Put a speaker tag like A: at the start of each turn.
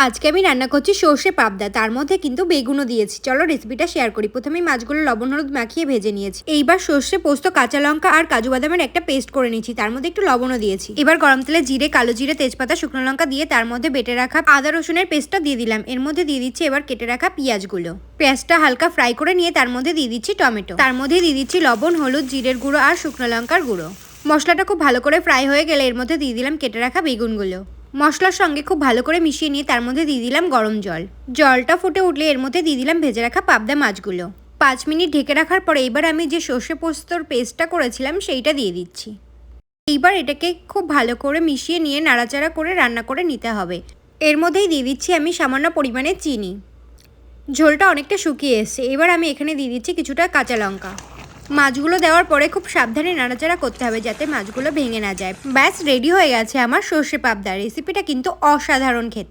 A: আজকে আমি রান্না করছি সর্ষে পাবদা, তার মধ্যে কিন্তু বেগুনও দিয়েছি। চলো রেসিপিটা শেয়ার করি। প্রথমেই মাছগুলো লবণ হলুদ মাখিয়ে ভেজে নিয়েছি। এইবার সর্ষে পোস্ত কাঁচা লঙ্কা আর কাজু বাদামের একটা পেস্ট করে নিয়েছি, তার মধ্যে একটু লবণও দিয়েছি। এবার গরম তেলে জিরে, কালো জিরে, তেজপাতা, শুকনো লঙ্কা দিয়ে তার মধ্যে বেটে রাখা আদা রসুনের পেস্টটা দিয়ে দিলাম। এর মধ্যে দিয়ে দিচ্ছি এবার কেটে রাখা পেঁয়াজগুলো। পেঁয়াজটা হালকা ফ্রাই করে নিয়ে তার মধ্যে দিয়ে দিচ্ছি টমেটো, তার মধ্যে দিয়ে দিচ্ছি লবণ, হলুদ, জিরের গুঁড়ো আর শুকনো লঙ্কার গুঁড়ো। মশলাটা খুব ভালো করে ফ্রাই হয়ে গেলে এর মধ্যে দিয়ে দিলাম কেটে রাখা বেগুনগুলো। মশলার সঙ্গে খুব ভালো করে মিশিয়ে নিয়ে তার মধ্যে দিয়ে দিলাম গরম জল। জলটা ফুটে উঠলে এর মধ্যে দিয়ে দিলাম ভেজে রাখা পাবদা মাছগুলো। 5 মিনিট ঢেকে রাখার পরে এবার আমি যে সর্ষে পোস্তর পেস্টটা করেছিলাম সেইটা দিয়ে দিচ্ছি। এইবার এটাকে খুব ভালো করে মিশিয়ে নিয়ে নাড়াচাড়া করে রান্না করে নিতে হবে। এর মধ্যেই দিয়ে দিচ্ছি আমি সামান্য পরিমাণে চিনি। ঝোলটা অনেকটা শুকিয়ে এসছে। এবার আমি এখানে দিয়ে দিচ্ছি কিছুটা কাঁচা লঙ্কা। মাছগুলো দেওয়ার পরে খুব সাবধানে নাড়াচাড়া করতে হবে যাতে মাছগুলো ভেঙে না যায়। ব্যাস রেডি হয়ে গেছে আমার সর্ষে পাবদা। রেসিপিটা কিন্তু অসাধারণ খেতে।